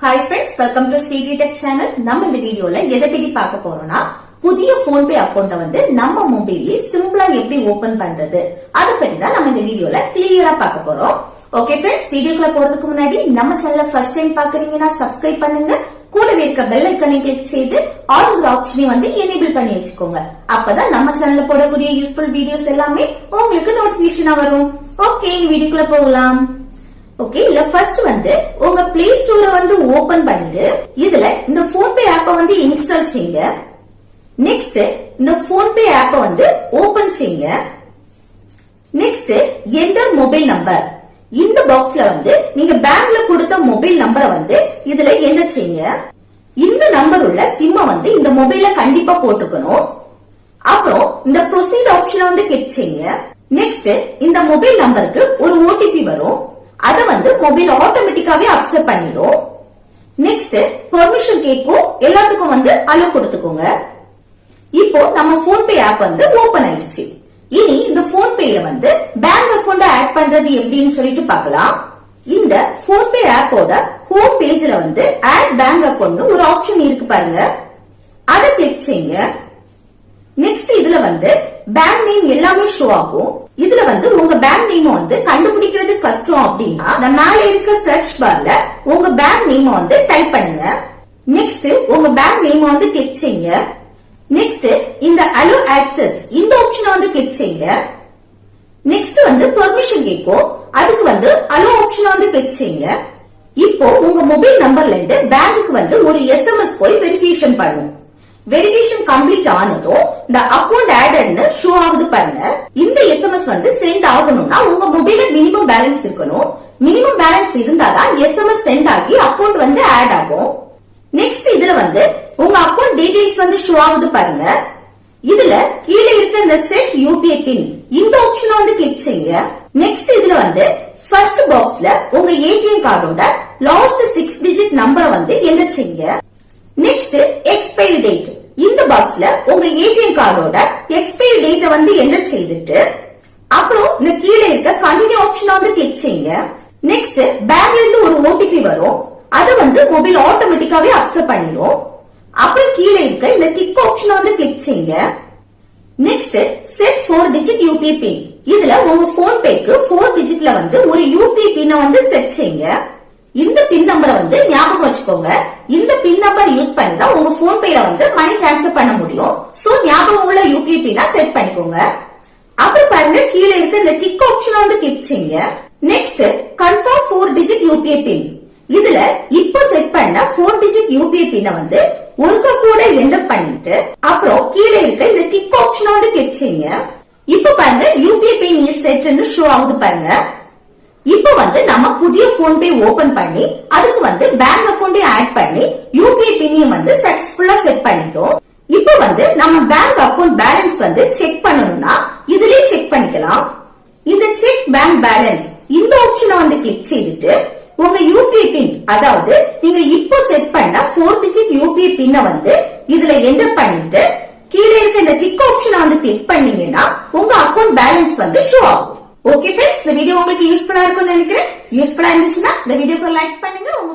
Hi friends, welcome to Sweetie Tech channel. நம்ம இந்த வீடியோல எதை பத்தி பார்க்க போறோம்னா புதிய போன்பே அக்கவுண்ட வந்து நம்ம மொபைல்ல சிம்பிளா எப்படி ஓபன் பண்றது அத பத்தி தான் நம்ம இந்த வீடியோல கிளியரா பார்க்க போறோம். ஓகே फ्रेंड्स, வீடியோக்குள்ள போறதுக்கு முன்னாடி நம்ம சேனலை ஃபர்ஸ்ட் டைம் பார்க்கறீங்கன்னா சப்ஸ்கிரைப் பண்ணுங்க. கூடவே இருக்க பெல் ஐகானை கிளிக் செய்து ஆல் ஆப்ஷனை வந்து எனேபிள் பண்ணி வச்சுக்கோங்க. அப்பதான் நம்ம சேனல்ல போடக்கூடிய யூஸ்ஃபுல் வீடியோஸ் எல்லாமே உங்களுக்கு நோட்டிபிகேஷனா வரும். ஓகே, வீடியோக்குள்ள போகலாம். ஓகே, இல்ல ஃபர்ஸ்ட் வந்து உங்க பிளே ஸ்டோரை வந்து ஓபன் பண்ணிட்டு இதுல இந்த போன்பே ஆப்பை வந்து இன்ஸ்டால் செய்யுங்க. நெக்ஸ்ட் இந்த போன்பே ஆப்பை வந்து ஓபன் செய்யுங்க. Next enter mobile number. இந்த பாக்ஸ்ல வந்து நீங்க பேங்க்ல கொடுத்த மொபைல் நம்பரை வந்து இதுல என்டர் செய்யுங்க. இந்த நம்பர் உள்ள சிம்ம வந்து இந்த மொபைல்ல கண்டிப்பா போட்டுக்கணும். அப்புறம் இந்த ப்ரொசீட் ஆப்ஷனை வந்து கிளிக் செய்யுங்க. நெக்ஸ்ட் இந்த மொபைல் நம்பருக்கு ஒரு ஓடிபி வரும். அத வந்து மொபைல் ஆட்டோமேட்டிக்காவே அக்செப்ட் பண்ணிடும். நெக்ஸ்ட் பெர்மிஷன் கேக்கும் எல்லாத்துக்கும் வந்து அலோவ் கொடுத்துக்கோங்க. இப்போ நம்ம போன்பே ஆப் வந்து ஓபன் ஆயிடுச்சு. இனி இந்த போன்பேல வந்து பேங்க் அக்கவுண்ட் ஆட் பண்றது எப்படின்னு சொல்லிட்டு பார்க்கலாம். இந்த போன்பே ஆப்போட ஹோம் பேஜ்ல வந்து ஆட் பேங்க் அக்கவுண்ட் ஒரு ஆப்ஷன் இருக்கு பாருங்க, அத கிளிக் செய்யுங்க. நெக்ஸ்ட் இதுல வந்து பேங்க் நேம் எல்லாமே ஷோ ஆகும். இதுல வந்து உங்க பேங்க் நேம் வந்து கண்டுபிடிக்கிறது கஷ்டம் அப்படின்னா இந்த மேல இருக்க சர்ச் பார்ல உங்க பேங்க் நேம் வந்து டைப் பண்ணுங்க. நெக்ஸ்ட் உங்க பேங்க் நேம் வந்து கிளிக் செய்யுங்க. நெக்ஸ்ட் இந்த அலோ ஆக்சஸ் இந்த ஆப்ஷனை வந்து கிளிக் செய்யுங்க. நெக்ஸ்ட் வந்து பெர்மிஷன் கேக்கும், அதுக்கு வந்து அலோ ஆப்ஷனை வந்து கிளிக் செய்யுங்க. இப்போ உங்க மொபைல் நம்பர்ல இருந்து பேங்க்குக்கு வந்து ஒரு SMS போய் வெரிஃபிகேஷன் பண்ணும். வெரிஃபிகேஷன் கம்ப்ளீட் ஆனதும் இந்த அக்கவுண்ட் ஆடட்னு ஷோ ஆகுது பாருங்க. இந்த SMS வந்து சென்ட் ஆகணும்னா உங்க மொபைல்ல மினிமம் பேலன்ஸ் இருக்கணும். மினிமம் பேலன்ஸ் இருந்தாதான் SMS சென்ட் ஆகி அக்கவுண்ட் வந்து ஆட் ஆகும். நெக்ஸ்ட் இதுல வந்து உங்க அக்கவுண்ட் டீடைல்ஸ் வந்து ஷோ ஆகுது பாருங்க. இதுல கீழே இருக்க இந்த செட் UPI பின் இந்த ஆப்ஷனை வந்து கிளிக் செய்யுங்க. நெக்ஸ்ட் இதுல வந்து ஃபர்ஸ்ட் பாக்ஸ்ல உங்க ATM கார்டோட லாஸ்ட் 6 டிஜிட் நம்பரை வந்து என்டர் செய்யுங்க. நெக்ஸ்ட் எக்ஸ்பைரி டேட் இந்த பாக்ஸ்ல உங்க ATM கார்டோட எக்ஸ்பைரி டேட்ட வந்து என்டர் செய்துட்டு அப்புறம் இந்த கீழே இருக்க கண்டினியூ ஆப்ஷனை வந்து கிளிக் செய்யுங்க. நெக்ஸ்ட் பேங்க்ல இருந்து ஒரு OTP வரும். அது வந்து மொபைல் ஆட்டோமேட்டிக்காவே அக்செப்ட் பண்ணிடும். அப்புறம் கீழே இருக்க இந்த டிக் ஆப்ஷனை வந்து கிளிக் செய்யுங்க. நெக்ஸ்ட் செட் 4 டிஜிட் UPI பின் இதுல உங்க போன்பேக்கு 4 டிஜிட்ல வந்து ஒரு UPI பின்னை வந்து செட் செய்யுங்க. இந்த பின் நம்பரை வந்து ஞாபகம் வச்சுக்கோங்க. இந்த பின் நம்பர் யூஸ் பண்ணி தான் உங்க போன்பேல வந்து மணி டிரான்ஸ்ஃபர் பண்ண முடியும். சோ ஞாபகம் உள்ள UPI பின்னா செட் பண்ணிக்கோங்க. அப்புறம் பாருங்க கீழே இருக்க இந்த டிக் ஆப்ஷனை வந்து கிளிக் செய்யுங்க. நெக்ஸ்ட் கன்ஃபார்ம் 4 டிஜிட் UPI பின் இதுல இப்போ செட் பண்ண 4 டிஜிட் UPI பின்னை வந்து ஒருக்க கூட என்டர் பண்ணிட்டு அப்புறம் கீழே இருக்க இந்த டிக் ஆப்ஷனை வந்து கிளிக் செய்யுங்க. இப்போ பாருங்க UPI பின் இஸ் செட்னு ஷோ ஆகுது பாருங்க. இப்போ வந்து நம்ம புதிய போன்பே ஓபன் பண்ணி அதுக்கு வந்து பேங்க் அக்கவுண்ட் ஆட் பண்ணி UPI பின்னையும் வந்து சக்சஸ்ஃபுல்லா செட் பண்ணிட்டோம். இப்போ வந்து நம்ம பேங்க் அக்கவுண்ட் பேலன்ஸ் வந்து செக் பண்ணணும்னா இதுலயே செக் பண்ணிக்கலாம். இந்த செக் பேங்க் பேலன்ஸ் இந்த ஆப்ஷனை வந்து கிளிக் செய்துட்டு உங்க UPI பின் அதாவது நீங்க இப்போ செட் பண்ண 4 டிஜிட் UPI பின்னை வந்து இதுல என்டர் பண்ணிட்டு கீழே இருக்க இந்த டிக் ஆப்ஷனை வந்து கிளிக் பண்ணீங்கன்னா உங்க அக்கவுண்ட் பேலன்ஸ் வந்து ஷோ ஆகும். ஓகே फ्रेंड्स, இந்த வீடியோ உங்களுக்கு யூஸ்ஃபுல்லா இருக்கும்னு நினைக்கிறேன். யூஸ்ஃபுல்லா இருந்துச்சுன்னா இந்த வீடியோக்கு லைக் பண்ணுங்க. உங்க